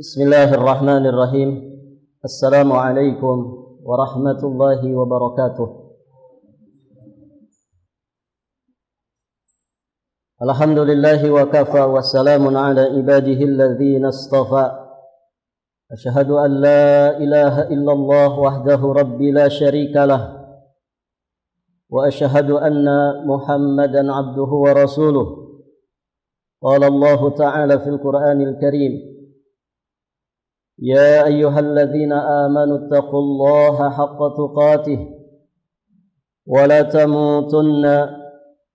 Bismillahirrahmanirrahim. Assalamualaikum warahmatullahi wabarakatuh. Alhamdulillahi wa kafa wa salamun ala ibadihi alladhina istafa. Asyhadu an la ilaha illallah wahdahu rabbi la syarika lah. Wa asyhadu anna Muhammadan abduhu wa rasuluh. Qala Allah ta'ala fil Qur'anil Karim. يا أيها الذين آمنوا اتقوا الله حق تقاته ولا تموتن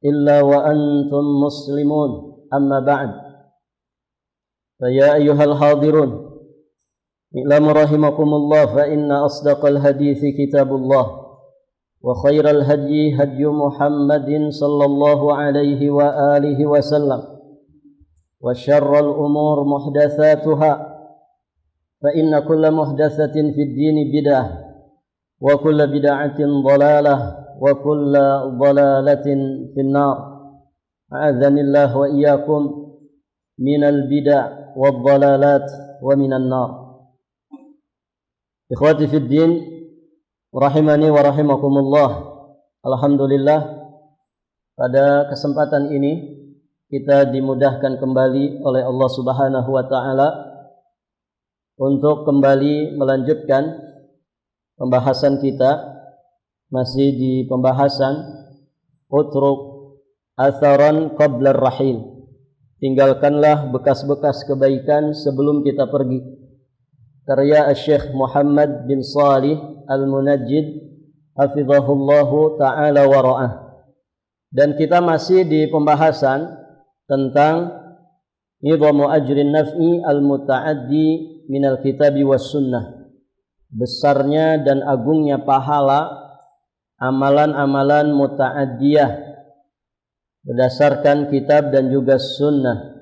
إلا وأنتم مسلمون أما بعد فيا أيها الحاضرون اعلموا رحمكم الله فإن أصدق الحديث كتاب الله وخير الهدي هدي محمد صلى الله عليه وآله وسلم وشر الأمور محدثاتها فإن كل محدثة في الدين بدعة وكل بدعة ضلالة وكل ضلالة في النار أعاذني الله وإياكم من البدع والضلالات ومن النار. Ikhwati fid din rahimani wa rahimakumullah. Alhamdulillah, pada kesempatan ini kita dimudahkan kembali oleh Allah Subhanahu wa taala untuk kembali melanjutkan pembahasan kita, masih di pembahasan utruk atharan qabla rahil. Tinggalkanlah bekas-bekas kebaikan sebelum kita pergi. Karya Syekh Muhammad bin Shalih Al-Munajjid hafizahullahu ta'ala wa ra'ah. Dan kita masih di pembahasan tentang nidhamu ajrin naf'i al-muta'addi minal kitabi was sunnah, besarnya dan agungnya pahala amalan-amalan muta'addiyah berdasarkan kitab dan juga sunnah.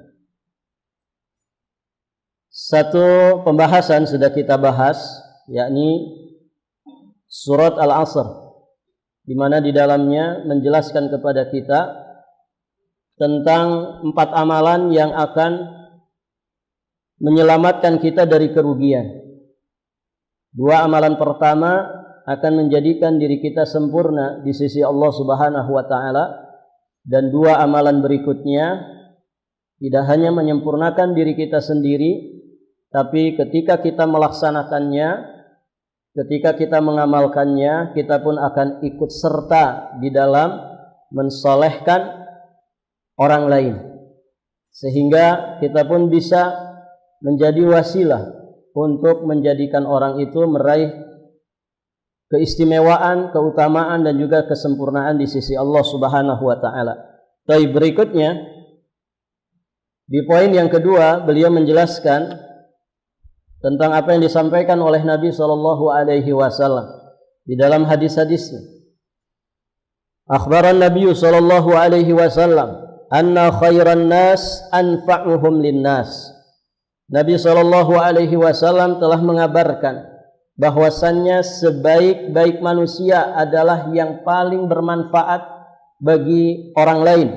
Satu pembahasan sudah kita bahas, yakni surat Al-Asr, di mana di dalamnya menjelaskan kepada kita tentang 4 amalan yang akan menyelamatkan kita dari kerugian. 2 amalan pertama akan menjadikan diri kita sempurna di sisi Allah Subhanahu wa taala, dan 2 amalan berikutnya tidak hanya menyempurnakan diri kita sendiri, tapi ketika kita melaksanakannya, ketika kita mengamalkannya, kita pun akan ikut serta di dalam mensolehkan orang lain, sehingga kita pun bisa menjadi wasilah untuk menjadikan orang itu meraih keistimewaan, keutamaan dan juga kesempurnaan di sisi Allah Subhanahu wa taala. Baik, berikutnya di poin yang kedua beliau menjelaskan tentang apa yang disampaikan oleh Nabi sallallahu alaihi wasallam di dalam hadis-hadisnya. Akhbaran Nabi sallallahu alaihi wasallam anna khairan nas anfa'uhum linnas. Nabi sallallahu alaihi wasallam telah mengabarkan bahwasannya sebaik-baik manusia adalah yang paling bermanfaat bagi orang lain.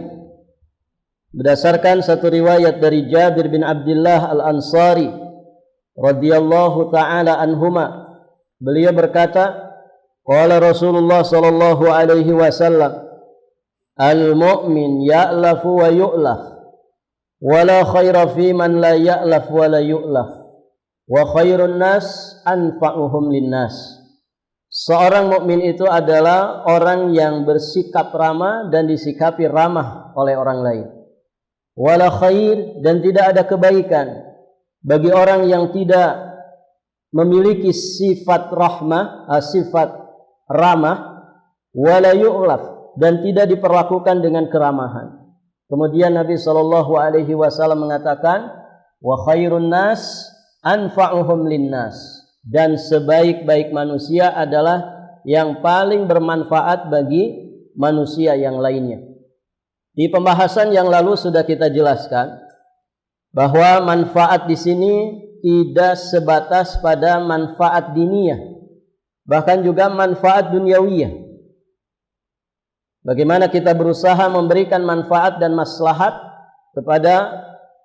Berdasarkan satu riwayat dari Jabir bin Abdullah Al-Ansari radhiyallahu taala anhuma, beliau berkata, qala Rasulullah sallallahu alaihi wasallam, al-mu'min ya'lafu wa yu'laf, wa la khaira fi man la ya'laf wa la yu'laf, wa khairun nas anfa'uhum linnas. Seorang mukmin itu adalah orang yang bersikap ramah dan disikapi ramah oleh orang lain. Wa la khair, dan tidak ada kebaikan bagi orang yang tidak memiliki sifat rahmah, sifat ramah, wa la yu'laf, dan tidak diperlakukan dengan keramahan. Kemudian Nabi sallallahu alaihi wasallam mengatakan, wa khairun nas anfa'uhum linnas, dan sebaik-baik manusia adalah yang paling bermanfaat bagi manusia yang lainnya. Di pembahasan yang lalu sudah kita jelaskan bahwa manfaat di sini tidak sebatas pada manfaat diniyah, bahkan juga manfaat duniawiyah. Bagaimana kita berusaha memberikan manfaat dan maslahat kepada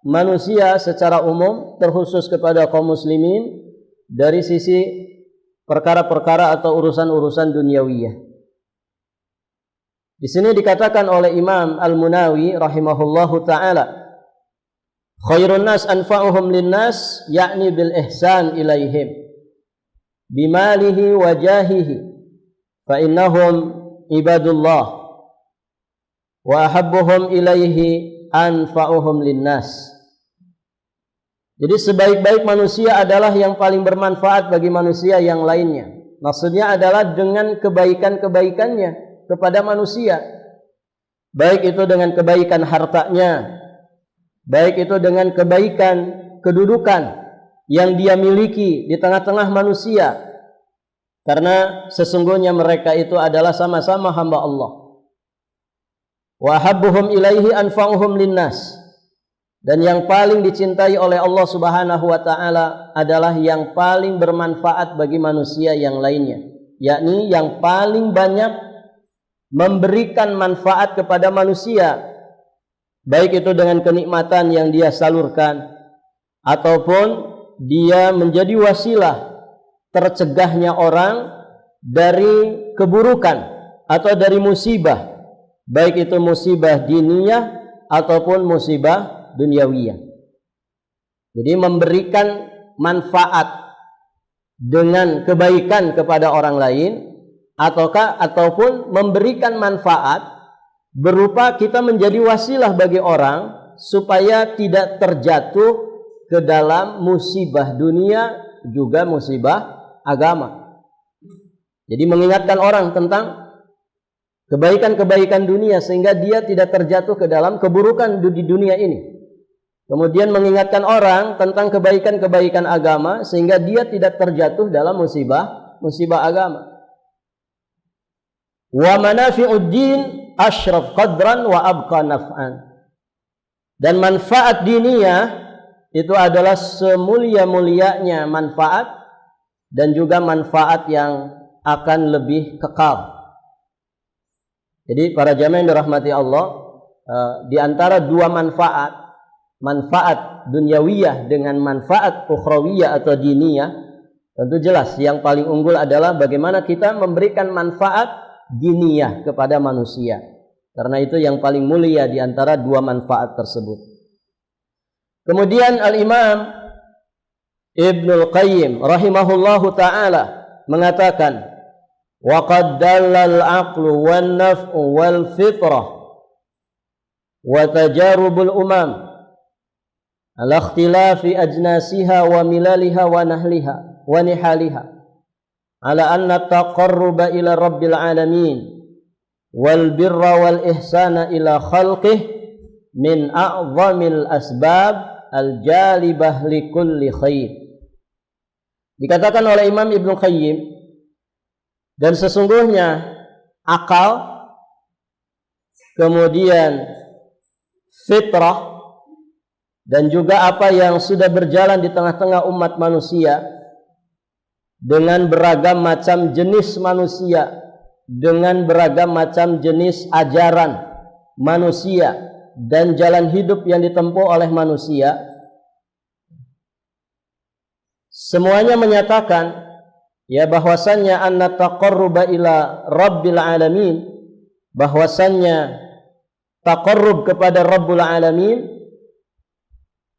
manusia secara umum, terkhusus kepada kaum muslimin dari sisi perkara-perkara atau urusan-urusan duniawiyah. Di sini dikatakan oleh Imam Al-Munawi rahimahullahu taala, khairun nas anfa'uhum linnas, yakni bil ihsan ilaihim bimalihi wa jahihi fa innahum ibadullah wa ahabbuhum ilaihi anfa'uhum linnas. Jadi sebaik-baik manusia adalah yang paling bermanfaat bagi manusia yang lainnya. Maksudnya adalah dengan kebaikan-kebaikannya kepada manusia, baik itu dengan kebaikan hartanya, baik itu dengan kebaikan kedudukan yang dia miliki di tengah-tengah manusia, karena sesungguhnya mereka itu adalah sama-sama hamba Allah. Wa habbuhum ilaihi anfa'uhum linnas, dan yang paling dicintai oleh Allah Subhanahu wa taala adalah yang paling bermanfaat bagi manusia yang lainnya, yakni yang paling banyak memberikan manfaat kepada manusia, baik itu dengan kenikmatan yang dia salurkan ataupun dia menjadi wasilah tercegahnya orang dari keburukan atau dari musibah, baik itu musibah diniyah ataupun musibah duniawiyah. Jadi memberikan manfaat dengan kebaikan kepada orang lain, ataupun memberikan manfaat berupa kita menjadi wasilah bagi orang supaya tidak terjatuh ke dalam musibah dunia juga musibah agama. Jadi mengingatkan orang tentang kebaikan-kebaikan dunia sehingga dia tidak terjatuh ke dalam keburukan di dunia ini. Kemudian mengingatkan orang tentang kebaikan-kebaikan agama sehingga dia tidak terjatuh dalam musibah agama. Wa manafi'uddin asyraf qadran wa abqa naf'an. Dan manfaat diniyah itu adalah semulia-mulianya manfaat dan juga manfaat yang akan lebih kekal. Jadi para jamaah yang dirahmati Allah, di antara dua manfaat duniawiyah dengan manfaat ukhrawiyah atau diniyah, tentu jelas yang paling unggul adalah bagaimana kita memberikan manfaat diniyah kepada manusia. Karena itu yang paling mulia di antara dua manfaat tersebut. Kemudian Al-Imam Ibnul Qayyim rahimahullahu ta'ala mengatakan, wa qad dallal aqlu wan naf'u wal fitrah wa tajarubul umam ala ikhtilafi ajnasiha wa milaliha wa nahliha wa nihaliha ala anna taqarruba ila rabbil alamin wal birra wal ihsana ila khalqih min a'zamil asbab al-jalibah likulli khair. Dikatakan oleh Imam Ibnu Qayyim, dan sesungguhnya akal, kemudian fitrah, dan juga apa yang sudah berjalan di tengah-tengah umat manusia dengan beragam macam jenis manusia, dengan beragam macam jenis ajaran manusia dan jalan hidup yang ditempuh oleh manusia, semuanya menyatakan ya bahwasannya anna taqarruba ila rabbil alamin, bahwasannya taqarrub kepada Rabbul alamin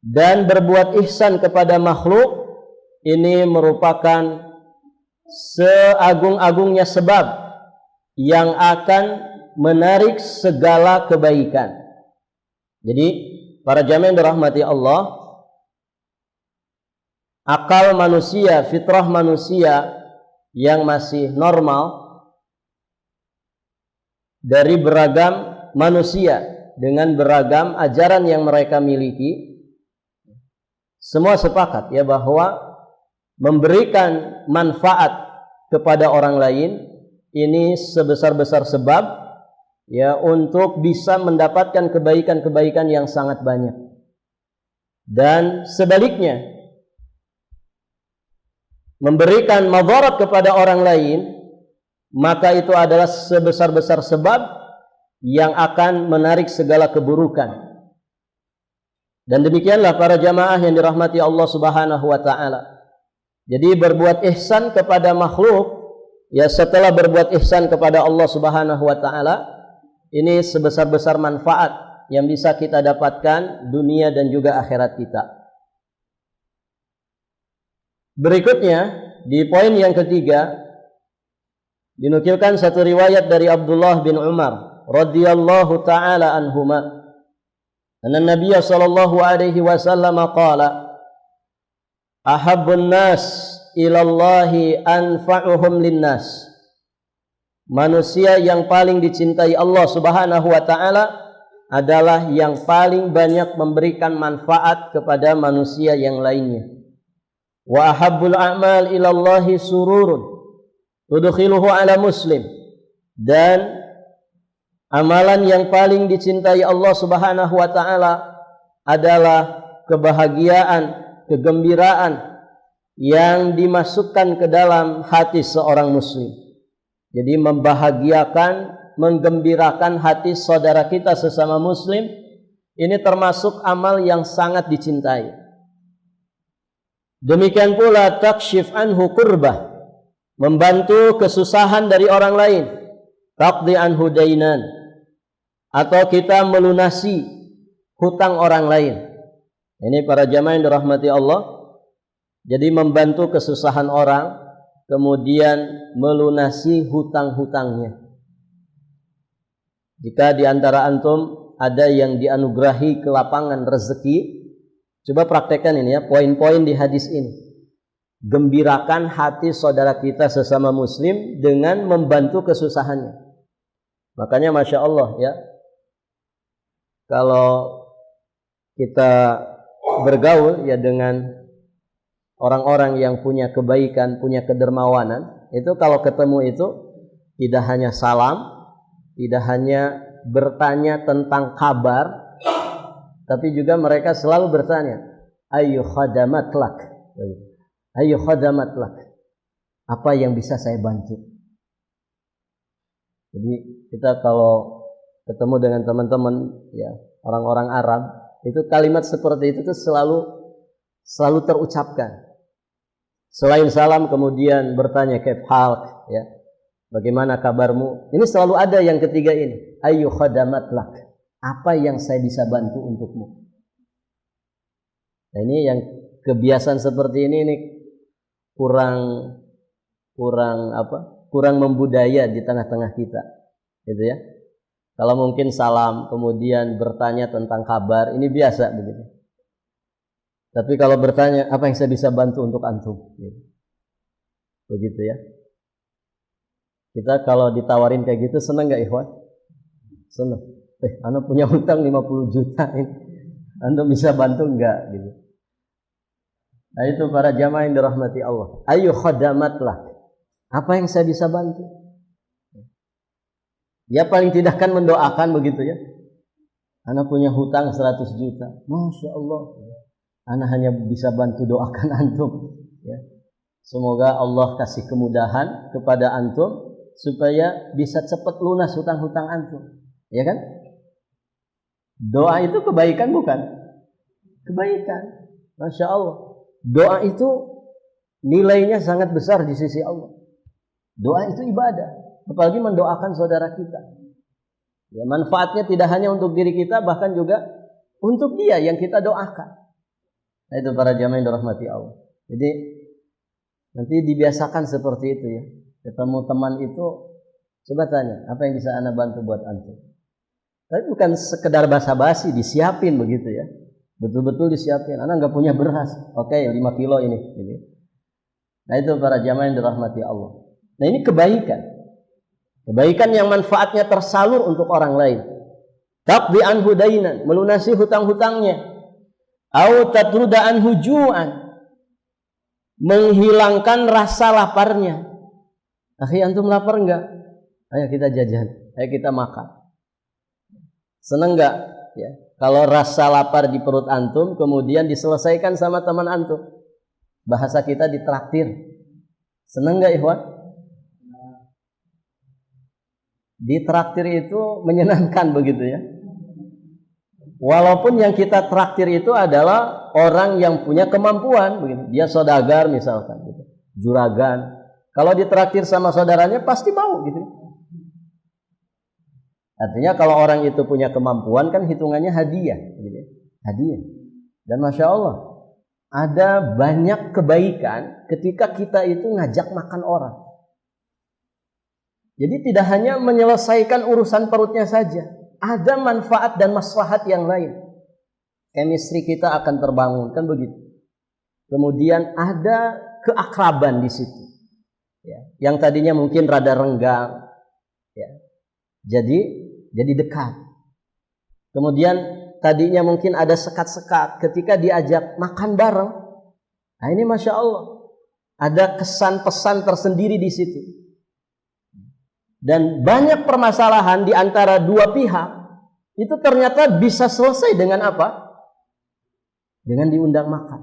dan berbuat ihsan kepada makhluk ini merupakan seagung-agungnya sebab yang akan menarik segala kebaikan. Jadi para jamaah yang dirahmati Allah, akal manusia, fitrah manusia yang masih normal dari beragam manusia dengan beragam ajaran yang mereka miliki, semua sepakat ya bahwa memberikan manfaat kepada orang lain ini sebesar-besar sebab ya untuk bisa mendapatkan kebaikan-kebaikan yang sangat banyak. Dan sebaliknya, memberikan madarat kepada orang lain, maka itu adalah sebesar-besar sebab yang akan menarik segala keburukan. Dan demikianlah para jamaah yang dirahmati Allah Subhanahu wa taala. Jadi berbuat ihsan kepada makhluk, ya setelah berbuat ihsan kepada Allah Subhanahu wa taala, ini sebesar-besar manfaat yang bisa kita dapatkan dunia dan juga akhirat kita. Berikutnya di poin yang ketiga dinukilkan satu riwayat dari Abdullah bin Umar radhiyallahu taala anhuma, anna Nabiy sallallahu alaihi wasallam qala ahabbun nas ilallahi anfa'uhum linnas. Manusia yang paling dicintai Allah Subhanahu wa taala adalah yang paling banyak memberikan manfaat kepada manusia yang lainnya. Wa ahabbul a'mal ilallahi sururun tudkhiluhu ala muslim. Dan amalan yang paling dicintai Allah Subhanahu wa taala adalah kebahagiaan, kegembiraan yang dimasukkan ke dalam hati seorang muslim. Jadi membahagiakan, menggembirakan hati saudara kita sesama muslim, ini termasuk amal yang sangat dicintai. Demikian pula takshif anhu kurbah, membantu kesusahan dari orang lain, taqdi anhu dainan, atau kita melunasi hutang orang lain. Ini para jamaah yang dirahmati Allah. Jadi membantu kesusahan orang, kemudian melunasi hutang-hutangnya. Jika di antara antum ada yang dianugerahi kelapangan rezeki, coba praktekkan ini ya, poin-poin di hadis ini. Gembirakan hati saudara kita sesama muslim dengan membantu kesusahannya. Makanya Masya Allah ya, kalau kita bergaul ya dengan orang-orang yang punya kebaikan, punya kedermawanan, itu kalau ketemu itu tidak hanya salam, tidak hanya bertanya tentang kabar, tapi juga mereka selalu bertanya, ayu khadamat lak, ayu khadamat lak, apa yang bisa saya bantu. Jadi kita kalau ketemu dengan teman-teman ya orang-orang Arab, itu kalimat seperti itu tuh selalu terucapkan. Selain salam kemudian bertanya kaif halk ya, bagaimana kabarmu? Ini selalu ada yang ketiga ini, ayu khadamat lak, apa yang saya bisa bantu untukmu. Nah ini yang kebiasaan seperti ini kurang membudaya di tengah-tengah kita, gitu ya. Kalau mungkin salam kemudian bertanya tentang kabar, ini biasa begitu. Tapi kalau bertanya, apa yang saya bisa bantu untuk antum? Begitu ya. Kita kalau ditawarin kayak gitu, senang gak ikhwan? Senang. Anda punya hutang 50 juta ini. Anda bisa bantu enggak? Gitu. Nah itu para jamaah yang dirahmati Allah. Ayu khadamatlah. Apa yang saya bisa bantu? Ya paling tidak kan mendoakan begitu ya. Anda punya hutang 100 juta. Masya Allah. Ana hanya bisa bantu doakan antum ya. Semoga Allah kasih kemudahan kepada antum supaya bisa cepat lunas hutang-hutang antum. Ya kan? Doa itu kebaikan bukan? Kebaikan. Masya Allah. Doa itu nilainya sangat besar di sisi Allah. Doa itu ibadah. Apalagi mendoakan saudara kita. Ya, manfaatnya tidak hanya untuk diri kita, bahkan juga untuk dia yang kita doakan. Nah itu para jamaah yang dirahmati Allah. Jadi nanti dibiasakan seperti itu ya. Ketemu teman itu coba tanya, apa yang bisa Anda bantu buat antum? Tapi bukan sekedar basa-basi, disiapin begitu ya. Betul-betul disiapin. Anda nggak punya beras, oke 5 kilo ini. Gitu. Nah itu para jamaah yang dirahmati Allah. Nah ini kebaikan. Kebaikan yang manfaatnya tersalur untuk orang lain. Taqdi anhu dainan, melunasi hutang-hutangnya. Au tatruda anhu ju'an, menghilangkan rasa laparnya. Akhi antum lapar enggak? Ayo kita jajan, ayo kita makan. Seneng enggak? Ya. Kalau rasa lapar di perut antum kemudian diselesaikan sama teman antum. Bahasa kita ditraktir. Seneng enggak ikhwan? Ditraktir itu menyenangkan begitu ya. Walaupun yang kita traktir itu adalah orang yang punya kemampuan, begitu. Dia saudagar misalkan, gitu. Juragan. Kalau ditraktir sama saudaranya pasti mau, gitu. Artinya kalau orang itu punya kemampuan kan hitungannya hadiah, gitu. Hadiah. Dan masya Allah, ada banyak kebaikan ketika kita itu ngajak makan orang. Jadi tidak hanya menyelesaikan urusan perutnya saja, ada manfaat dan maslahat yang lain. Chemistry kita akan terbangun, kan begitu. Kemudian ada keakraban di situ. Ya, yang tadinya mungkin rada renggang, ya, jadi dekat. Kemudian tadinya mungkin ada sekat-sekat ketika diajak makan bareng. Nah ini masya Allah, ada kesan pesan tersendiri di situ. Dan banyak permasalahan di antara dua pihak itu ternyata bisa selesai dengan apa? Dengan diundang makan.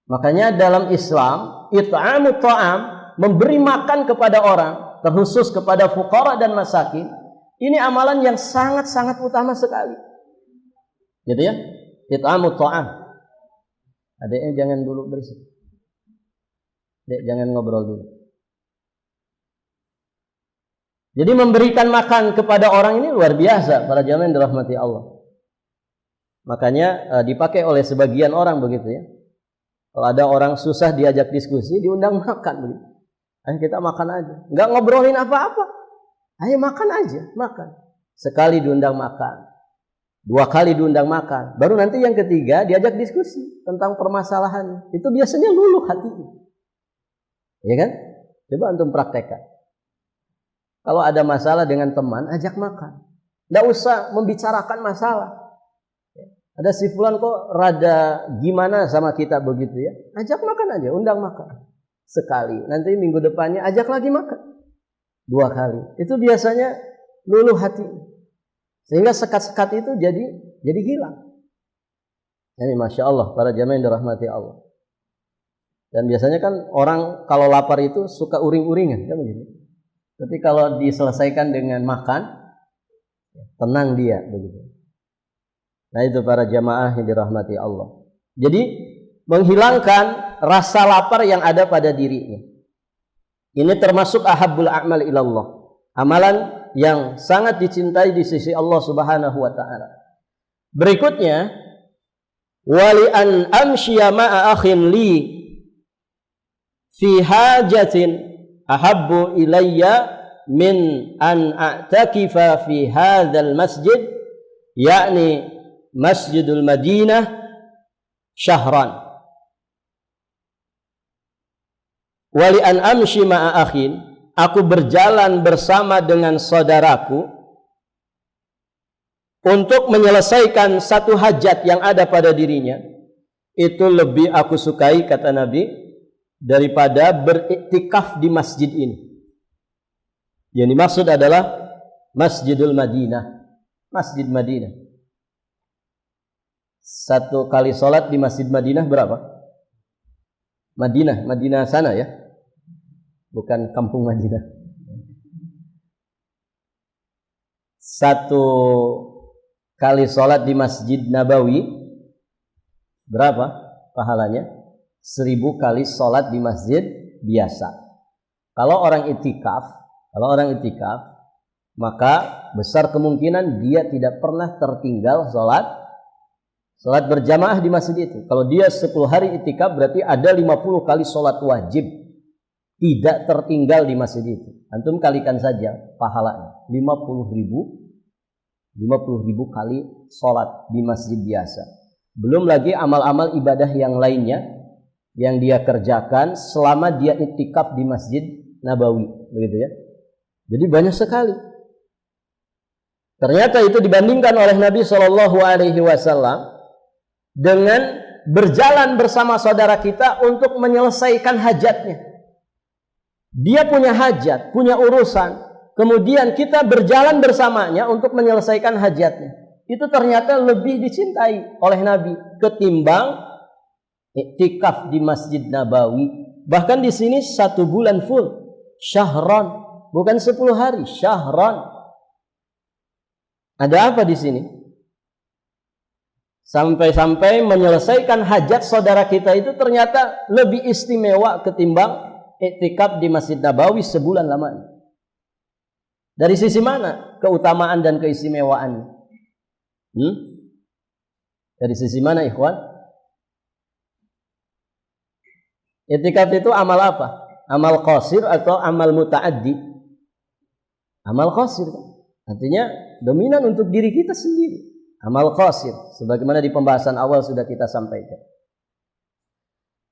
Makanya dalam Islam, it'amut ta'am, memberi makan kepada orang, terkhusus kepada fuqara dan masakin, ini amalan yang sangat-sangat utama sekali. Gitu ya? It'amut ta'am. Adeknya jangan dulu berisik. Dek, jangan ngobrol dulu. Jadi memberikan makan kepada orang ini luar biasa, para jamaah yang dirahmati Allah. Makanya dipakai oleh sebagian orang begitu ya. Kalau ada orang susah diajak diskusi, diundang makan begitu. Ayo kita makan aja. Enggak ngobrolin apa-apa. Ayo makan aja, makan. Sekali diundang makan. 2 kali diundang makan. Baru nanti yang ketiga diajak diskusi tentang permasalahan. Itu biasanya luluh hatinya. Ya kan? Coba antum praktekkan. Kalau ada masalah dengan teman, ajak makan. Nggak usah membicarakan masalah. Ada si fulan kok rada gimana sama kita begitu ya. Ajak makan aja, undang makan. Sekali. Nanti minggu depannya ajak lagi makan. 2 kali. Itu biasanya luluh hati. Sehingga sekat-sekat itu jadi hilang. Ini masya Allah, para jamaah yang dirahmati Allah. Dan biasanya kan orang kalau lapar itu suka uring-uringan, kan begitu. Tapi kalau diselesaikan dengan makan, tenang dia begitu. Nah itu para jamaah yang dirahmati Allah. Jadi menghilangkan rasa lapar yang ada pada dirinya. Ini termasuk ahabbul a'mal ilallah. Amalan yang sangat dicintai di sisi Allah Subhanahu wa taala. Berikutnya, wali an amshiya ma'a akhin li fi hajatin ahabbu ilayya min an a'takifa fi hadzal masjid, yakni Masjidul Madinah syahran. Wali an amshi ma'a akhin, aku berjalan bersama dengan saudaraku untuk menyelesaikan satu hajat yang ada pada dirinya. Itu lebih aku sukai, kata Nabi, daripada beriktikaf di masjid ini. Yang dimaksud adalah Masjidul Madinah, Masjid Madinah. 1 kali sholat di Masjid Madinah berapa? Madinah sana ya, bukan kampung Madinah. 1 kali sholat di Masjid Nabawi berapa pahalanya? 1000 kali sholat di masjid biasa. Kalau orang itikaf, maka besar kemungkinan dia tidak pernah tertinggal sholat berjamaah di masjid itu. Kalau dia 10 hari itikaf, berarti ada 50 kali sholat wajib tidak tertinggal di masjid itu. Antum kalikan saja pahalanya, 50.000 kali sholat di masjid biasa. Belum lagi amal-amal ibadah yang lainnya yang dia kerjakan selama dia iktikaf di Masjid Nabawi, begitu ya. Jadi banyak sekali. Ternyata itu dibandingkan oleh Nabi Shallallahu Alaihi Wasallam dengan berjalan bersama saudara kita untuk menyelesaikan hajatnya. Dia punya hajat, punya urusan, kemudian kita berjalan bersamanya untuk menyelesaikan hajatnya. Itu ternyata lebih dicintai oleh Nabi ketimbang iktikaf di Masjid Nabawi. Bahkan di sini 1 bulan full, syahran, bukan 10 hari, syahran. Ada apa di sini? Sampai-sampai menyelesaikan hajat saudara kita itu ternyata lebih istimewa ketimbang iktikaf di Masjid Nabawi sebulan lamanya. Dari sisi mana keutamaan dan keistimewaan? Dari sisi mana, ikhwan? Iktikaf itu amal apa? Amal qasir atau amal muta'addi? Amal qasir. Artinya dominan untuk diri kita sendiri. Amal qasir, sebagaimana di pembahasan awal sudah kita sampaikan.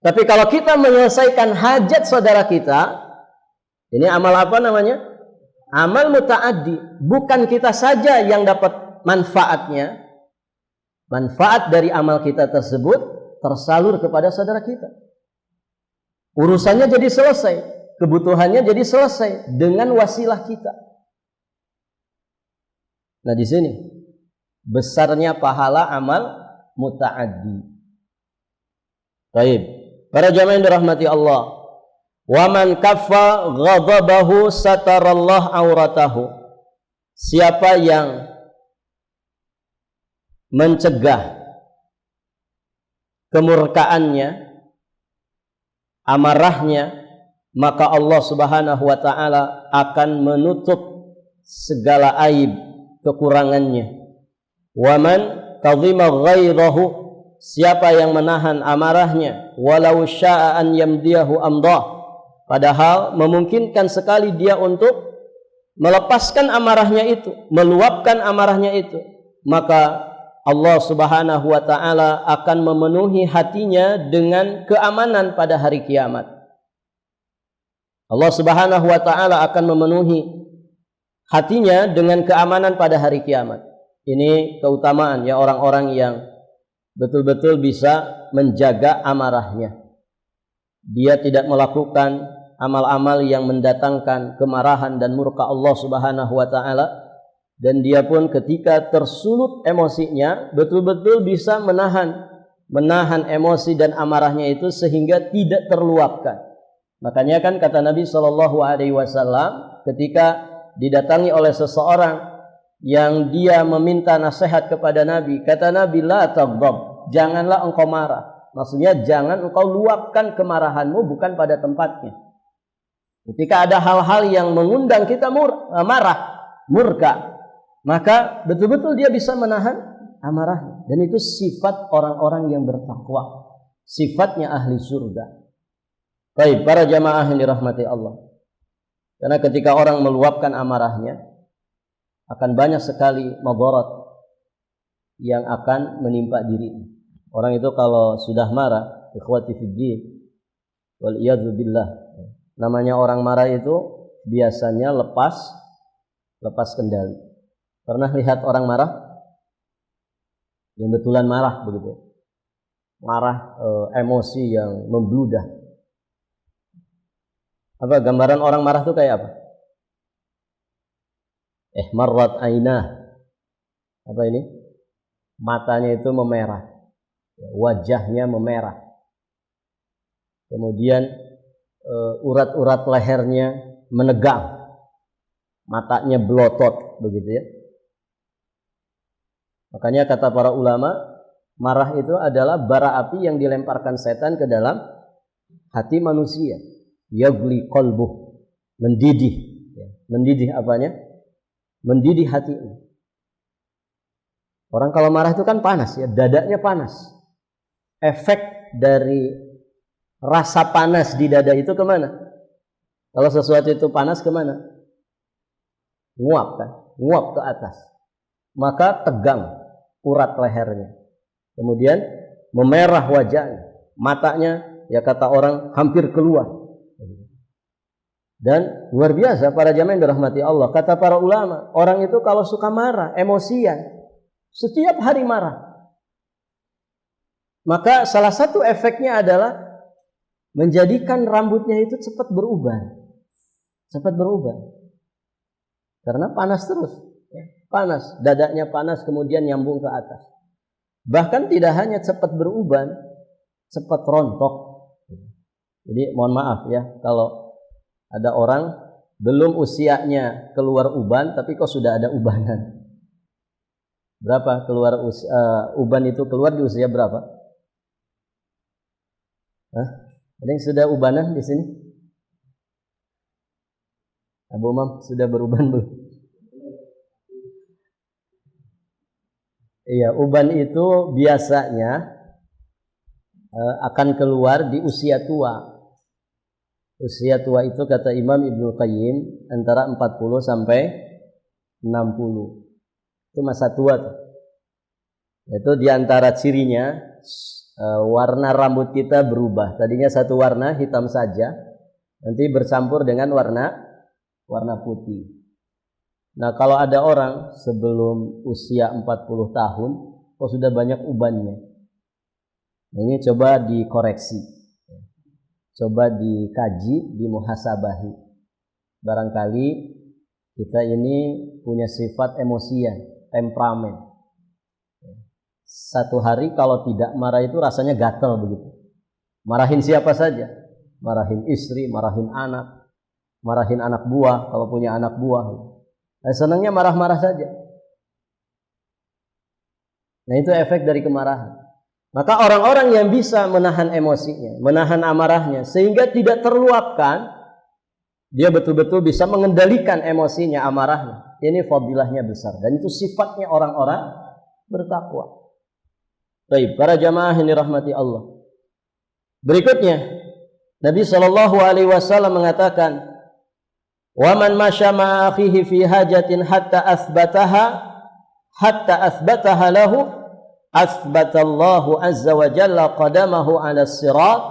Tapi kalau kita menyelesaikan hajat saudara kita, ini amal apa namanya? Amal muta'addi. Bukan kita saja yang dapat manfaatnya. Manfaat dari amal kita tersebut tersalur kepada saudara kita. Urusannya jadi selesai, kebutuhannya jadi selesai dengan wasilah kita. Nah, di sini besarnya pahala amal muta'addi. Baik, para jamaah yang dirahmati Allah. Wa man kaffa ghadabahu satarallah auratahu. Siapa yang mencegah kemurkaannya, amarahnya, maka Allah Subhanahu wa taala akan menutup segala aib kekurangannya. Wa man kadhima ghairahu, siapa yang menahan amarahnya, walau syaa an yamdiyahu amdah, padahal memungkinkan sekali dia untuk melepaskan amarahnya itu, meluapkan amarahnya itu, maka Allah Subhanahu wa taala akan memenuhi hatinya dengan keamanan pada hari kiamat. Allah Subhanahu wa taala akan memenuhi hatinya dengan keamanan pada hari kiamat. Ini keutamaan ya orang-orang yang betul-betul bisa menjaga amarahnya. Dia tidak melakukan amal-amal yang mendatangkan kemarahan dan murka Allah Subhanahu wa taala. Dan dia pun ketika tersulut emosinya betul-betul bisa menahan emosi dan amarahnya itu sehingga tidak terluapkan. Makanya kan kata Nabi SAW ketika didatangi oleh seseorang yang dia meminta nasihat kepada Nabi, kata Nabi, la taghdab, janganlah engkau marah. Maksudnya jangan engkau luapkan kemarahanmu bukan pada tempatnya. Ketika ada hal-hal yang mengundang kita marah, murka, maka betul-betul dia bisa menahan amarahnya. Dan itu sifat orang-orang yang bertakwa, sifatnya ahli surga. Baik, para jamaah yang dirahmati Allah. Karena ketika orang meluapkan amarahnya, akan banyak sekali madarat yang akan menimpa dirinya. Orang itu kalau sudah marah, ikhwati fiddin, wal iyadzu billah, namanya orang marah itu biasanya lepas kendali. Pernah lihat orang marah? Yang betulan marah begitu. Marah, emosi yang membludak. Apa gambaran orang marah itu kayak apa? Marrat ainah. Apa ini? Matanya itu memerah. Wajahnya memerah. Kemudian urat-urat lehernya menegang. Matanya belotot begitu ya. Makanya kata para ulama, marah itu adalah bara api yang dilemparkan setan ke dalam hati manusia. Yagli qalbuh, mendidih. Mendidih apanya? Mendidih hatinya. Orang kalau marah itu kan panas ya, dadanya panas. Efek dari rasa panas di dada itu kemana? Kalau sesuatu itu panas kemana? Nguap kan? Nguap ke atas. Maka tegang urat lehernya. Kemudian memerah wajahnya. Matanya, ya kata orang, hampir keluar. Dan luar biasa para jamaah yang dirahmati Allah. Kata para ulama, orang itu kalau suka marah, emosian, setiap hari marah, maka salah satu efeknya adalah menjadikan rambutnya itu cepat beruban. Cepat beruban. Karena panas terus. Panas, dadanya panas, kemudian nyambung ke atas. Bahkan tidak hanya cepat beruban, cepat rontok. Jadi mohon maaf ya, kalau ada orang belum usianya keluar uban, tapi kok sudah ada ubanan. Berapa keluar uban itu keluar di usia berapa? Hah? Ada yang sudah ubanan di sini? Abu Umam sudah beruban belum? Iya, uban itu biasanya akan keluar di usia tua. Usia tua itu kata Imam Ibnu Qayyim antara 40 sampai 60. Itu masa tua tuh. Itu diantara cirinya warna rambut kita berubah. Tadinya satu warna hitam saja, nanti bercampur dengan warna putih. Nah, kalau ada orang sebelum usia 40 tahun kok sudah banyak ubannya. Nah, ini coba dikoreksi. Coba dikaji, dimuhasabahi. Barangkali kita ini punya sifat emosian, temperamen. Satu hari kalau tidak marah itu rasanya gatel begitu. Marahin siapa saja. Marahin istri, marahin anak buah kalau punya anak buah. Senangnya marah-marah saja. Nah, itu efek dari kemarahan. Maka orang-orang yang bisa menahan emosinya, menahan amarahnya sehingga tidak terluapkan, dia betul-betul bisa mengendalikan emosinya, amarahnya. Ini fadilahnya besar dan itu sifatnya orang-orang bertakwa. Baik, para jamaah yang dirahmati Allah. Berikutnya, Nabi SAW mengatakan, "Wa man masya ma'a akhihi fi hajatin hatta athbataha lahu athbatallahu azza wa jalla qadamahu 'ala as-sirat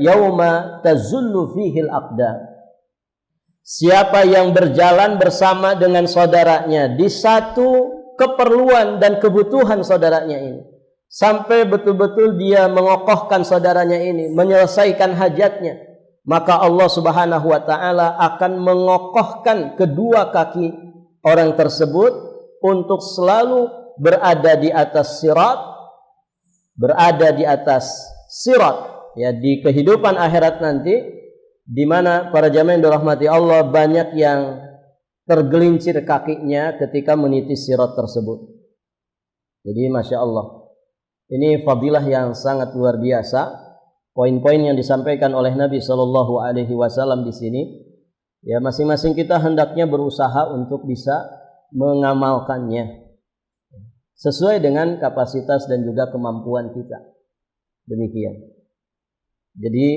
yauma tazullu fihi al-aqdam." Siapa yang berjalan bersama dengan saudaranya di satu keperluan dan kebutuhan saudaranya ini, sampai betul-betul dia mengokohkan saudaranya ini, menyelesaikan hajatnya, maka Allah Subhanahu wa taala akan mengokohkan kedua kaki orang tersebut untuk selalu berada di atas sirat, ya, di kehidupan akhirat nanti, di mana para jamaah yang dirahmati Allah banyak yang tergelincir kakinya ketika meniti sirat tersebut. Jadi masya Allah, ini fadilah yang sangat luar biasa. Poin-poin yang disampaikan oleh Nabi Shallallahu Alaihi Wasallam di sini, ya masing-masing kita hendaknya berusaha untuk bisa mengamalkannya sesuai dengan kapasitas dan juga kemampuan kita. Demikian. Jadi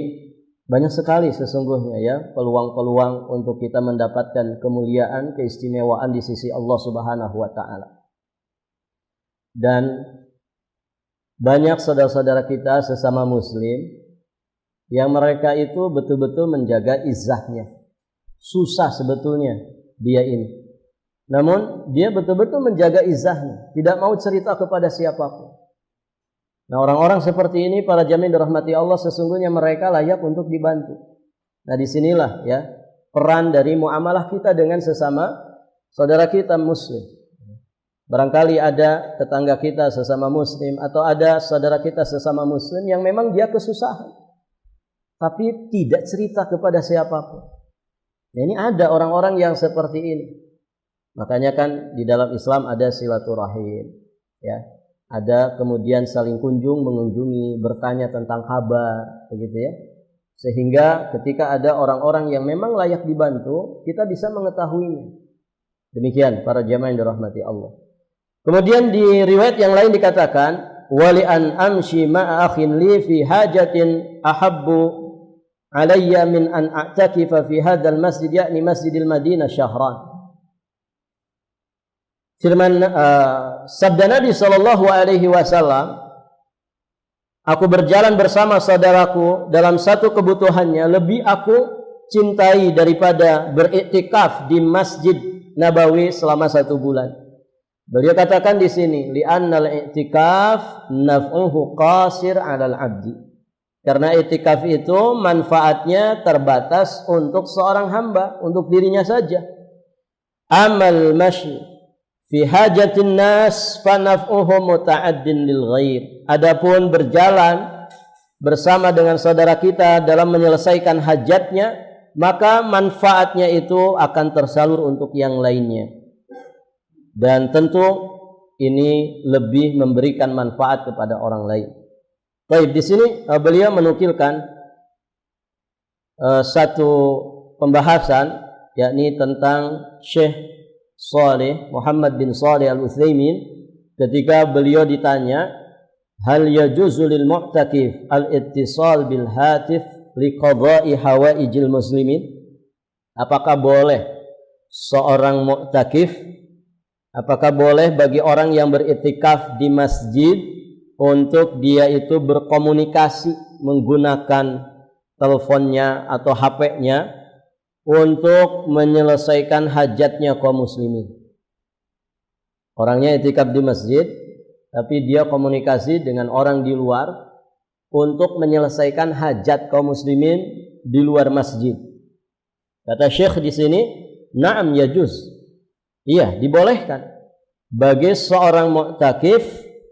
banyak sekali sesungguhnya ya peluang-peluang untuk kita mendapatkan kemuliaan, keistimewaan di sisi Allah Subhanahu wa taala. Dan banyak saudara-saudara kita sesama muslim yang mereka itu betul-betul menjaga izzahnya. Susah sebetulnya dia ini. Namun dia betul-betul menjaga izzahnya, tidak mau cerita kepada siapapun. Nah, orang-orang seperti ini para jamaah dirahmati Allah sesungguhnya mereka layak untuk dibantu. Nah, disinilah ya peran dari muamalah kita dengan sesama saudara kita muslim. Barangkali ada tetangga kita sesama muslim atau ada saudara kita sesama muslim yang memang dia kesusahan, tapi tidak cerita kepada siapapun. Nah, ini ada orang-orang yang seperti ini. Makanya kan di dalam Islam ada silaturahim, ya, ada kemudian saling kunjung mengunjungi, bertanya tentang kabar, begitu ya. Sehingga ketika ada orang-orang yang memang layak dibantu, kita bisa mengetahuinya. Demikian para jamaah yang dirahmati Allah. Kemudian di riwayat yang lain dikatakan, wali an amshi ma'a akhin li fi hajatin ahabbu alayya min an a'takifa fi hadzal masjid, yakni Masjidil Madinah syahran. Firman sabda Nabi sallallahu alaihi wasallam, aku berjalan bersama saudaraku dalam satu kebutuhannya lebih aku cintai daripada beriktikaf di Masjid Nabawi selama 1 bulan. Beliau katakan di sini, li'annal i'tikaf naf'uhu qasir 'alal 'abdi. Karena i'tikaf itu manfaatnya terbatas untuk seorang hamba, untuk dirinya saja. Amal masyi fi hajatin nas fa naf'uhu muta'addin lil ghair. Adapun berjalan bersama dengan saudara kita dalam menyelesaikan hajatnya, maka manfaatnya itu akan tersalur untuk yang lainnya. Dan tentu ini lebih memberikan manfaat kepada orang lain. Baik, di sini beliau menukilkan satu pembahasan, yakni tentang Syekh Shalih Muhammad bin Shalih Al-Utsaimin ketika beliau ditanya, hal yajuzu lil mu'takif al-ittisal bil hatif liqada'i hawaijil muslimin? Apakah boleh seorang mu'takif, apakah boleh bagi orang yang beriktikaf di masjid untuk dia itu berkomunikasi menggunakan teleponnya atau HP-nya untuk menyelesaikan hajatnya kaum muslimin? Orangnya iktikaf di masjid, tapi dia komunikasi dengan orang di luar untuk menyelesaikan hajat kaum muslimin di luar masjid. Kata Syekh di sini, na'am yajuz. Iya, dibolehkan bagi seorang mu'takif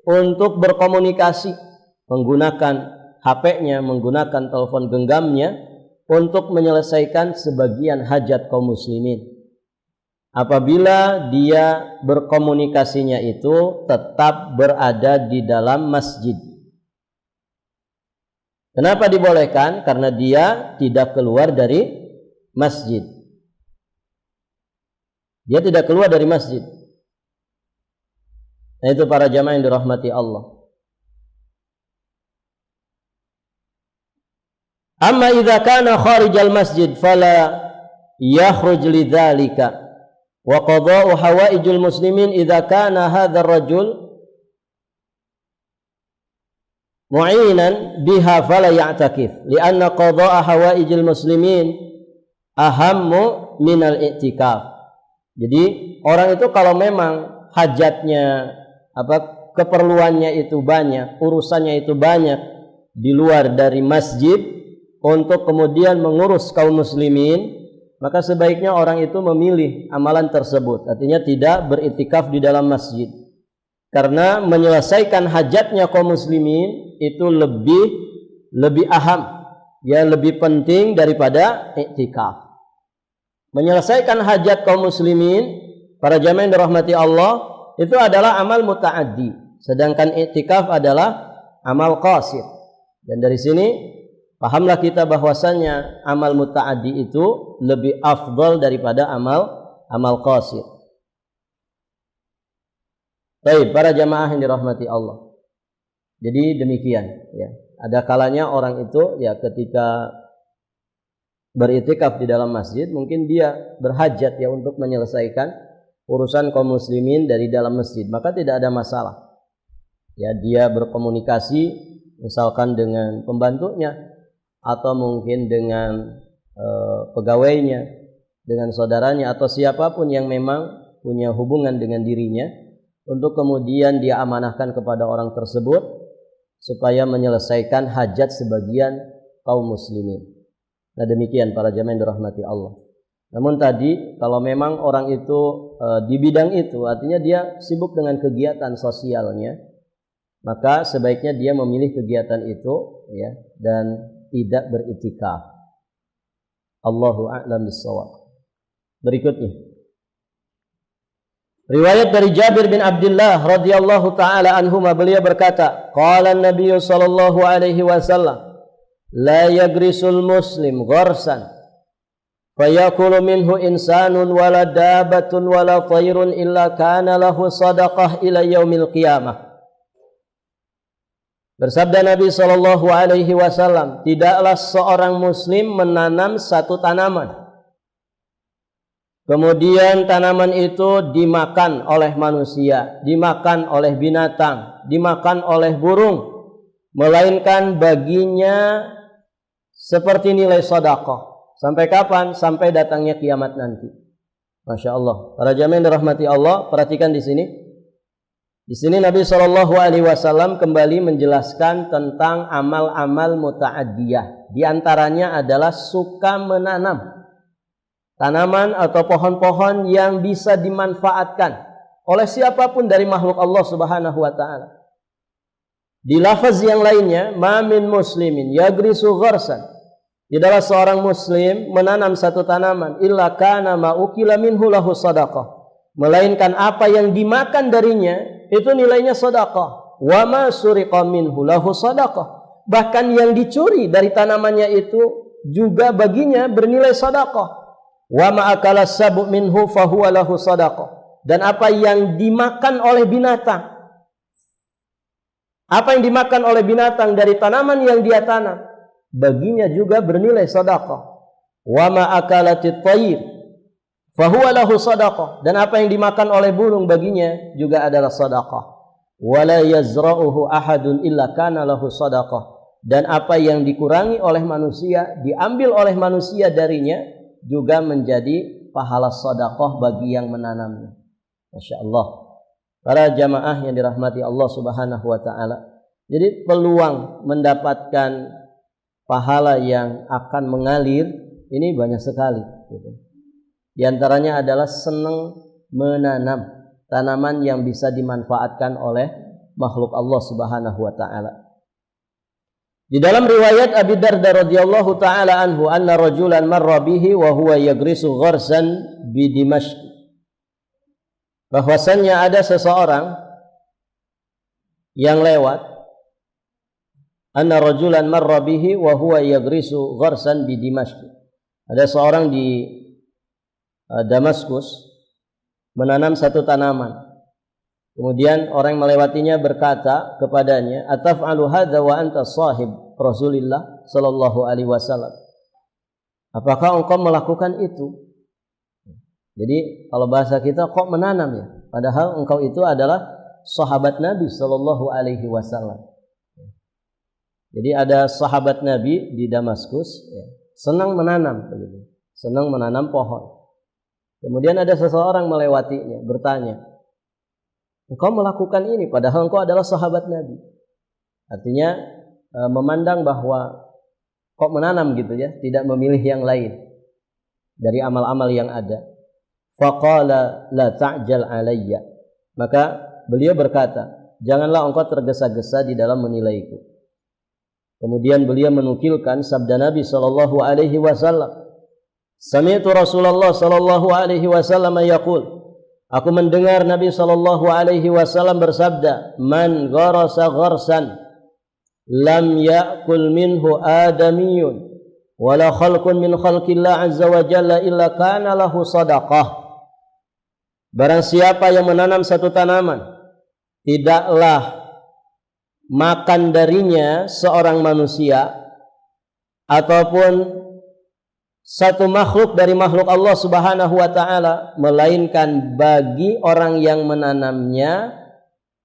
untuk berkomunikasi menggunakan HP-nya, menggunakan telepon genggamnya untuk menyelesaikan sebagian hajat kaum muslimin. Apabila dia berkomunikasinya itu tetap berada di dalam masjid. Kenapa dibolehkan? Karena dia tidak keluar dari masjid. Dia tidak keluar dari masjid. Nah, itu para jamaah yang dirahmati Allah. Amma idza kana kharijal masjid fala yakhruj lidzalika wa qada'u hawaijul muslimin idza kana hadzal rajul mu'inan biha fala ya'takif li'anna qada'a hawaijil muslimin ahammu minal i'tikaf. Jadi orang itu kalau memang hajatnya keperluannya itu banyak, urusannya itu banyak di luar dari masjid untuk kemudian mengurus kaum muslimin, maka sebaiknya orang itu memilih amalan tersebut. Artinya tidak beriktikaf di dalam masjid. Karena menyelesaikan hajatnya kaum muslimin itu lebih aham, ya, lebih penting daripada iktikaf. Menyelesaikan hajat kaum muslimin, para jamaah yang dirahmati Allah, itu adalah amal muta'addi, sedangkan iktikaf adalah amal qasir. Dan dari sini pahamlah kita bahwasanya amal muta'addi itu lebih afdal daripada amal qasir. Baik, para jamaah yang dirahmati Allah. Jadi demikian, ya. Ada kalanya orang itu ya ketika beriktikaf di dalam masjid, mungkin dia berhajat ya untuk menyelesaikan urusan kaum muslimin dari dalam masjid, maka tidak ada masalah. Ya, dia berkomunikasi misalkan dengan pembantunya atau mungkin dengan pegawainya, dengan saudaranya atau siapapun yang memang punya hubungan dengan dirinya, untuk kemudian dia amanahkan kepada orang tersebut supaya menyelesaikan hajat sebagian kaum muslimin. Nah, demikian para jamaah yang dirahmati Allah. Namun tadi kalau memang orang itu di bidang itu, artinya dia sibuk dengan kegiatan sosialnya, maka sebaiknya dia memilih kegiatan itu, ya, dan tidak beriktikaf. Allahu a'lam bissawab. Berikutnya, riwayat dari Jabir bin Abdullah radhiyallahu taala anhuma, beliau berkata, qala an-nabiy sallallahu alaihi wasallam, la yagrisul muslim gharsan fayakulu minhu insanun wala dabatun wala tayrun illa kana lahu sadaqah ila yaumil qiyamah. Bersabda Nabi sallallahu alaihi wasallam, tidaklah seorang muslim menanam satu tanaman, kemudian tanaman itu dimakan oleh manusia, dimakan oleh binatang, dimakan oleh burung, melainkan baginya seperti nilai sedekah. Sampai kapan? Sampai datangnya kiamat nanti. Masya Allah. Para jamaah yang dirahmati Allah, perhatikan di sini. Di sini Nabi SAW kembali menjelaskan tentang amal-amal muta'addiyah. Di antaranya adalah suka menanam tanaman atau pohon-pohon yang bisa dimanfaatkan oleh siapapun dari makhluk Allah Subhanahu wa taala. Di lafaz yang lainnya, ma min muslimin yagrisu gharsan, tidaklah seorang muslim menanam satu tanaman illa kana ma ukila minhu lahu sadaqah, melainkan apa yang dimakan darinya itu nilainya sedekah. Wa ma suriqa minhu lahu sedekah. Bahkan yang dicuri dari tanamannya itu juga baginya bernilai sedekah. Wa ma akala sabu minhu fahuwa lahu sedekah. Dan apa yang dimakan oleh binatang, apa yang dimakan oleh binatang dari tanaman yang dia tanam, baginya juga bernilai sedekah. Wa ma akalatit tayr fahuwa lahu sedekah. Dan apa yang dimakan oleh burung baginya juga adalah sedekah. Wa la yazra'uhu ahadun illa kana lahu sedekah. Dan apa yang dikurangi oleh manusia, diambil oleh manusia darinya, juga menjadi pahala sedekah bagi yang menanamnya. Masya Allah. Para jamaah yang dirahmati Allah Subhanahu wa ta'ala. Jadi peluang mendapatkan pahala yang akan mengalir ini banyak sekali. Di antaranya adalah senang menanam tanaman yang bisa dimanfaatkan oleh makhluk Allah Subhanahu wa ta'ala. Di dalam riwayat Abi Darda radhiyallahu ta'ala anhu, anna rajulan marra bihi wa huwa yagrisu gharsan bi Dimashq. Bahwasannya ada seseorang yang lewat, anna rajulan marra bihi wa huwa yagrisu gharsan bi Dimashq. Ada seorang di Damaskus menanam satu tanaman. Kemudian orang yang melewatinya berkata kepadanya, ataf'alu hadza wa anta sahib Rasulillah sallallahu alaihi wasallam. Apakah engkau melakukan itu? Jadi kalau bahasa kita, kok menanam ya? Padahal engkau itu adalah sahabat Nabi sallallahu alaihi wasallam. Jadi ada sahabat Nabi di Damaskus, ya, senang menanam, begitu. Senang menanam pohon. Kemudian ada seseorang melewatinya, bertanya, engkau melakukan ini padahal engkau adalah sahabat Nabi. Artinya memandang bahwa kok menanam gitu ya, tidak memilih yang lain dari amal-amal yang ada. Faqala la ta'jal alayya. Maka beliau berkata, janganlah engkau tergesa-gesa di dalam menilaiku. Kemudian beliau menukilkan sabda Nabi sallallahu alaihi wasallam. Sami'tu Rasulullah sallallahu alaihi wasallam yaqul. Aku mendengar Nabi sallallahu alaihi wasallam bersabda, man gharasa gharsan lam ya'kul minhu adamiyun wala khalqun min khalqillah azza wa jalla illa kana lahu sadaqah. Barang siapa yang menanam satu tanaman, tidaklah makan darinya seorang manusia ataupun satu makhluk dari makhluk Allah Subhanahu wa ta'ala, melainkan bagi orang yang menanamnya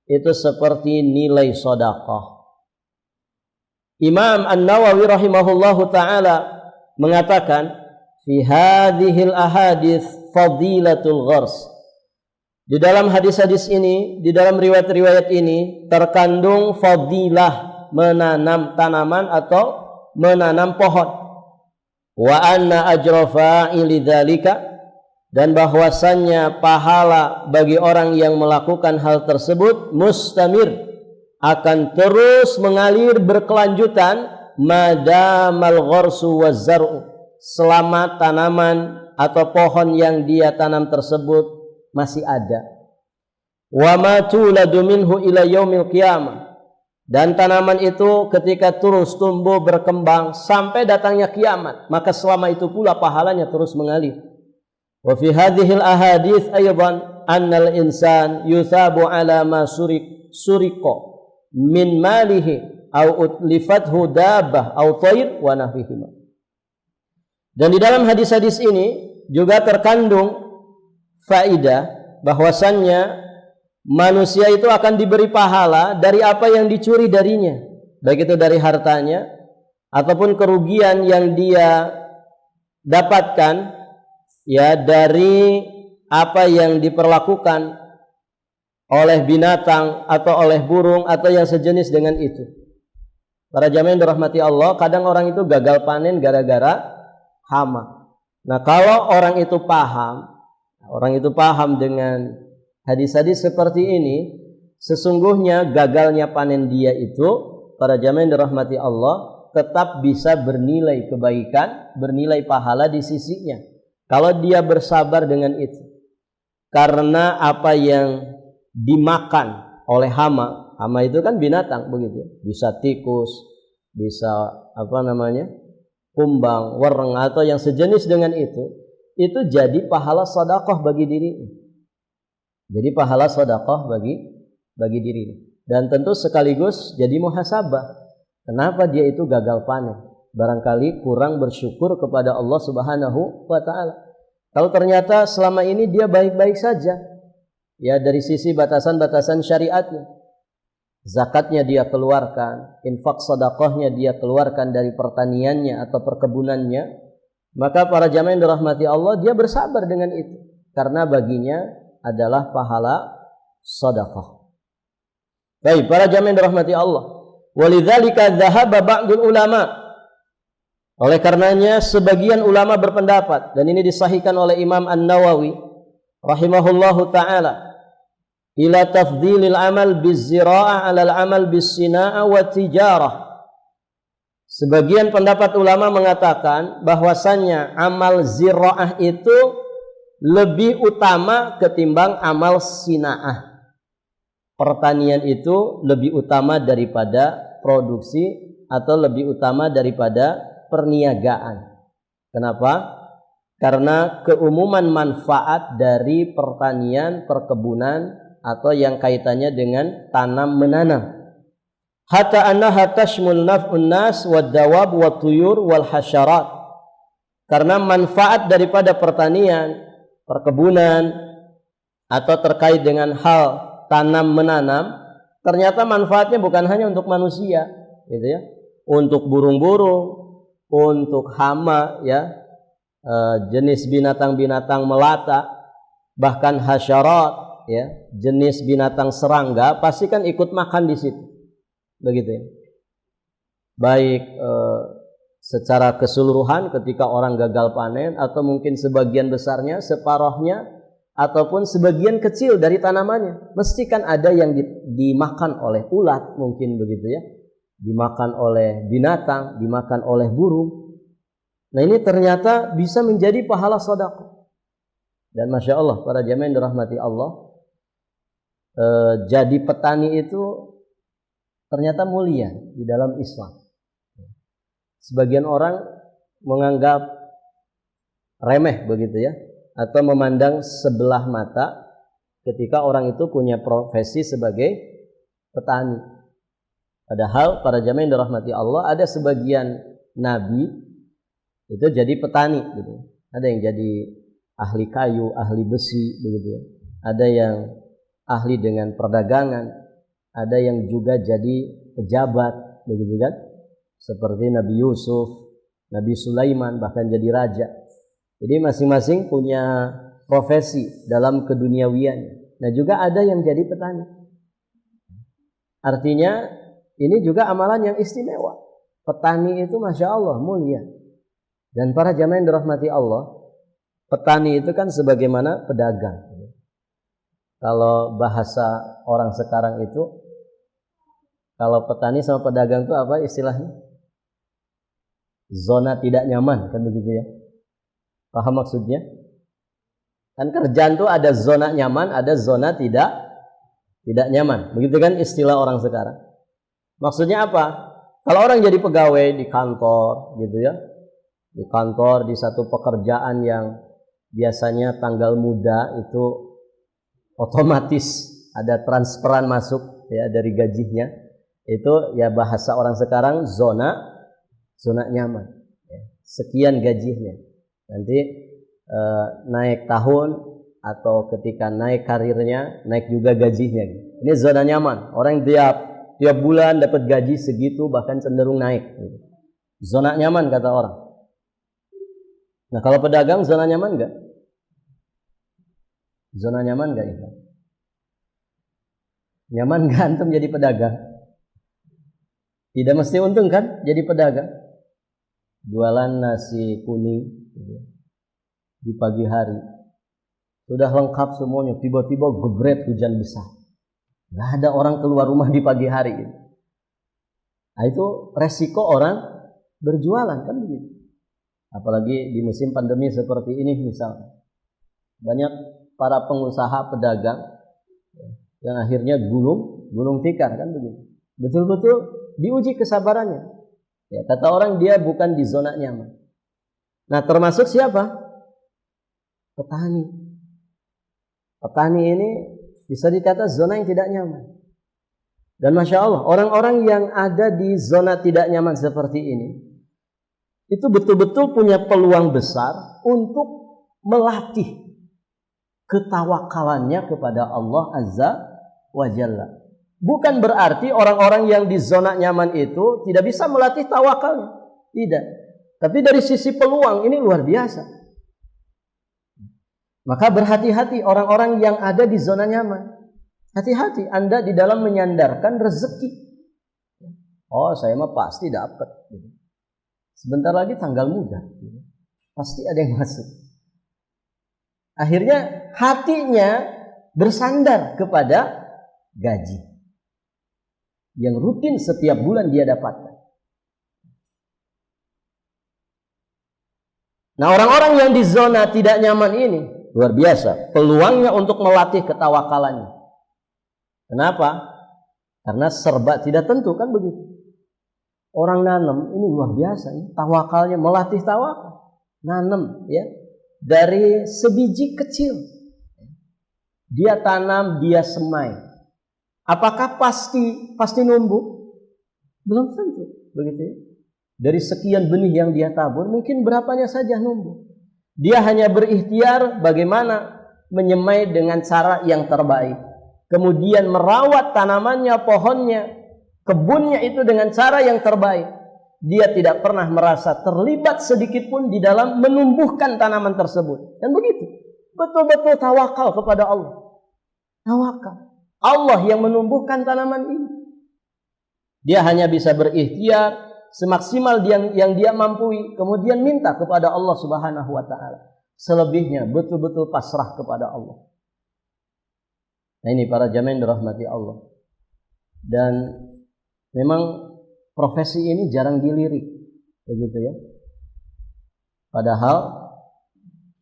itu seperti nilai sedekah. Imam An-Nawawi rahimahullahu ta'ala mengatakan, fi hadhil ahadits fadilatul ghars. Di dalam hadis-hadis ini, di dalam riwayat-riwayat ini terkandung fadilah menanam tanaman atau menanam pohon. Wa anna ajra fa'ili dzalika, dan bahwasannya pahala bagi orang yang melakukan hal tersebut mustamir, akan terus mengalir berkelanjutan, madamal gharsu wazzar'u, selama tanaman atau pohon yang dia tanam tersebut masih ada. Wa ma tuladu minhu ila yaumil qiyamah, dan tanaman itu ketika terus tumbuh berkembang sampai datangnya kiamat, maka selama itu pula pahalanya terus mengalir. Wa fi hadhil ahadits aidan annal insan yuthabu ala ma suriqa min malihi au utlifathu dabbah au tayr wa nahwihima. Dan di dalam hadis-hadis ini juga terkandung faidah bahwasannya manusia itu akan diberi pahala dari apa yang dicuri darinya, baik itu dari hartanya ataupun kerugian yang dia dapatkan ya dari apa yang diperlakukan oleh binatang atau oleh burung atau yang sejenis dengan itu. Para jamaah yang dirahmati Allah, kadang orang itu gagal panen gara-gara hama. Nah, kalau orang itu paham dengan hadis-hadis seperti ini, sesungguhnya gagalnya panen dia itu, para jamaah yang dirahmati Allah, tetap bisa bernilai kebaikan, bernilai pahala di sisinya kalau dia bersabar dengan itu. Karena apa yang dimakan oleh hama. Hama itu kan binatang begitu, bisa tikus, bisa kumbang, wereng atau yang sejenis dengan itu jadi pahala sedekah bagi dirinya. Jadi pahala sedekah bagi dirinya. Dan tentu sekaligus jadi muhasabah. Kenapa dia itu gagal panen? Barangkali kurang bersyukur kepada Allah Subhanahu wa taala. Kalau ternyata selama ini dia baik-baik saja, ya dari sisi batasan-batasan syariatnya, zakatnya dia keluarkan, infak sedekahnya dia keluarkan dari pertaniannya atau perkebunannya, maka para jamaah yang dirahmati Allah, dia bersabar dengan itu karena baginya adalah pahala sedekah. Baik, para jamaah yang dirahmati Allah, walidzalika dzahaba ba'dul ulama. Oleh karenanya sebagian ulama berpendapat, dan ini disahihkan oleh Imam An-Nawawi rahimahullahu taala, ila tafdhilil amal bizzira'ah 'alal amal bis-sina'ah wa tijarah. Sebagian pendapat ulama mengatakan bahwasannya amal zira'ah itu lebih utama ketimbang amal sina'ah. Pertanian itu lebih utama daripada produksi atau lebih utama daripada perniagaan. Kenapa? Karena keumuman manfaat dari pertanian, perkebunan atau yang kaitannya dengan tanam menanam. Hatta annaha tashmul naf'un nas wad dawab wat tuyur wal hasyarat. Karena manfaat daripada pertanian, perkebunan atau terkait dengan hal tanam menanam, ternyata manfaatnya bukan hanya untuk manusia, gitu ya. Untuk burung-burung, untuk hama, ya, jenis binatang-binatang melata, bahkan hasyarat, ya, jenis binatang serangga pasti kan ikut makan di situ, begitu ya. Baik secara keseluruhan ketika orang gagal panen, atau mungkin sebagian besarnya, separuhnya, ataupun sebagian kecil dari tanamannya, mesti kan ada yang dimakan oleh ulat, mungkin begitu ya, dimakan oleh binatang, dimakan oleh burung. Nah ini ternyata bisa menjadi pahala sedekah. Dan Masya Allah, para jamaah yang dirahmati Allah, jadi petani itu ternyata mulia di dalam Islam. Sebagian orang menganggap remeh begitu ya, atau memandang sebelah mata ketika orang itu punya profesi sebagai petani. Padahal para jamaah yang dirahmati Allah, ada sebagian nabi itu jadi petani gitu. Ada yang jadi ahli kayu, ahli besi begitu ya. Ada yang ahli dengan perdagangan, ada yang juga jadi pejabat begitu kan. Seperti Nabi Yusuf, Nabi Sulaiman, bahkan jadi raja. Jadi masing-masing punya profesi dalam keduniawian. Nah juga ada yang jadi petani. Artinya ini juga amalan yang istimewa. Petani itu Masya Allah mulia. Dan para jamaah yang dirahmati Allah, petani itu kan sebagaimana pedagang. Kalau bahasa orang sekarang itu, kalau petani sama pedagang itu apa istilahnya? Zona tidak nyaman, kan begitu ya. Paham maksudnya? Kan kerjaan tuh ada zona nyaman, ada zona tidak nyaman. Begitu kan istilah orang sekarang. Maksudnya apa? Kalau orang jadi pegawai di kantor gitu ya, di kantor, di satu pekerjaan yang biasanya tanggal muda itu otomatis ada transferan masuk ya dari gajinya. Itu ya bahasa orang sekarang zona nyaman ya. Sekian gajinya. Nanti naik tahun atau ketika naik karirnya, naik juga gajinya. Ini zona nyaman. Orang tiap bulan dapat gaji segitu, bahkan cenderung naik. Zona nyaman kata orang. Nah kalau pedagang zona nyaman enggak? Zona nyaman enggak itu? Nyaman enggak antum jadi pedagang? Tidak mesti untung kan jadi pedagang. Jualan nasi kuning di pagi hari. Sudah lengkap semuanya, tiba-tiba gebret hujan besar. Nggak ada orang keluar rumah di pagi hari. Nah itu resiko orang berjualan kan begitu. Apalagi di musim pandemi seperti ini misalnya. Banyak para pengusaha pedagang yang akhirnya gunung tikar kan begitu. Betul-betul diuji kesabarannya. Ya, kata orang dia bukan di zona nyaman. Nah, termasuk siapa? Petani. Petani ini bisa dikata zona yang tidak nyaman. Dan Masya Allah, orang-orang yang ada di zona tidak nyaman seperti ini, itu betul-betul punya peluang besar untuk melatih ketawakalannya kepada Allah Azza wa Jalla. Bukan berarti orang-orang yang di zona nyaman itu tidak bisa melatih tawakalnya. Tidak. Tapi dari sisi peluang ini luar biasa. Maka berhati-hati orang-orang yang ada di zona nyaman. Hati-hati Anda di dalam menyandarkan rezeki. Oh, saya mah pasti dapat. Sebentar lagi tanggal muda. Pasti ada yang masuk. Akhirnya hatinya bersandar kepada gaji yang rutin setiap bulan dia dapatkan. Nah, orang-orang yang di zona tidak nyaman ini luar biasa peluangnya untuk melatih ketawakalannya. Kenapa? Karena serba tidak tentu kan begitu. Orang nanam ini luar biasa, ini tawakalnya, melatih tawakal. Nanam ya dari sebiji kecil. Dia tanam, dia semai. Apakah pasti numbuh? Belum tentu, begitu ya. Dari sekian benih yang dia tabur, mungkin berapanya saja numbuh. Dia hanya berikhtiar bagaimana menyemai dengan cara yang terbaik. Kemudian merawat tanamannya, pohonnya, kebunnya itu dengan cara yang terbaik. Dia tidak pernah merasa terlibat sedikit pun di dalam menumbuhkan tanaman tersebut. Dan begitu, betul-betul tawakal kepada Allah. Tawakal. Allah yang menumbuhkan tanaman ini. Dia hanya bisa berikhtiar semaksimal yang dia mampu, kemudian minta kepada Allah Subhanahu wa taala. Selebihnya betul-betul pasrah kepada Allah. Nah, ini para jamaah yang dirahmati Allah. Dan memang profesi ini jarang dilirik, begitu ya. Padahal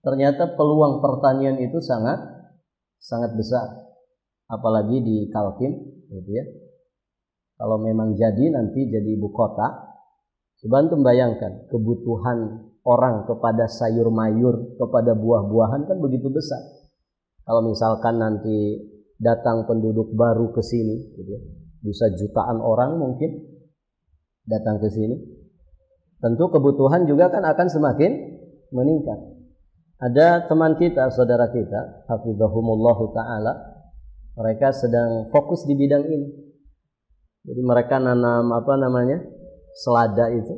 ternyata peluang pertanian itu sangat besar. Apalagi di Kaltim, gitu ya. Kalau memang nanti jadi ibu kota, coba antum bayangkan kebutuhan orang kepada sayur mayur, kepada buah-buahan kan begitu besar. Kalau misalkan nanti datang penduduk baru ke sini, gitu ya, bisa jutaan orang mungkin datang ke sini. Tentu kebutuhan juga kan akan semakin meningkat. Ada teman kita, saudara kita, hafizahumullahu ta'ala, mereka sedang fokus di bidang ini. Jadi mereka nanam selada itu.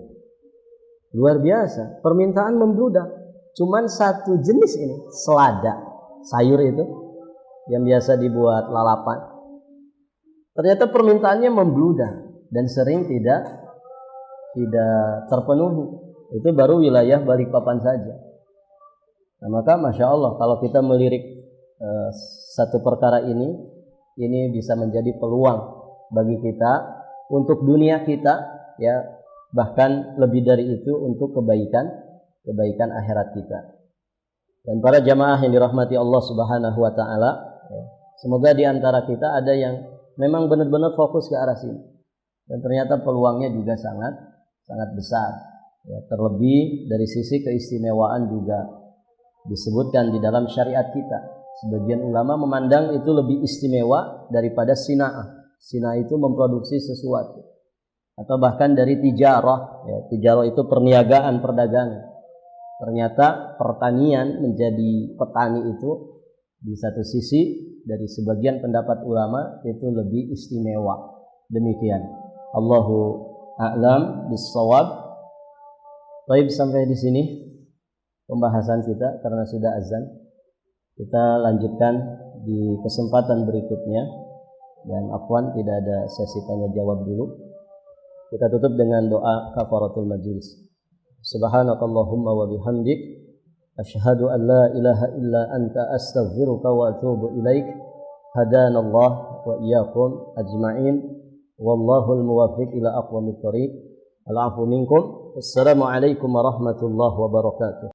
Luar biasa, permintaan membludak. Cuman satu jenis ini, selada, sayur itu yang biasa dibuat lalapan. Ternyata permintaannya membludak dan sering tidak terpenuhi. Itu baru wilayah Balikpapan saja. Nah, maka Masya Allah kalau kita melirik satu perkara ini bisa menjadi peluang bagi kita untuk dunia kita, ya, bahkan lebih dari itu untuk kebaikan akhirat kita. Dan para jamaah yang dirahmati Allah Subhanahu wa taala, ya, semoga di antara kita ada yang memang benar-benar fokus ke arah sini. Dan ternyata peluangnya juga sangat besar. Ya, terlebih dari sisi keistimewaan juga disebutkan di dalam syariat kita. Sebagian ulama memandang itu lebih istimewa daripada sina'ah. Sina'ah itu memproduksi sesuatu. Atau bahkan dari tijarah. Ya, tijarah itu perniagaan, perdagangan. Ternyata pertanian menjadi petani itu di satu sisi dari sebagian pendapat ulama itu lebih istimewa. Demikian. Allahu a'lam bis-shawab. Baik, sampai di sini pembahasan kita karena sudah azan. Kita lanjutkan di kesempatan berikutnya. Dan afwan tidak ada sesi tanya jawab dulu. Kita tutup dengan doa kafaratul majlis. Subhanakallahumma wa bihamdik asyhadu an la ilaha illa anta astaghfiruka wa atubu ilaik. Hadanallah wa iyyakum ajma'in. Wallahul muwaffiq ila aqwamit thoriq. Al-'afwu minkum. Assalamualaikum warahmatullahi wabarakatuh.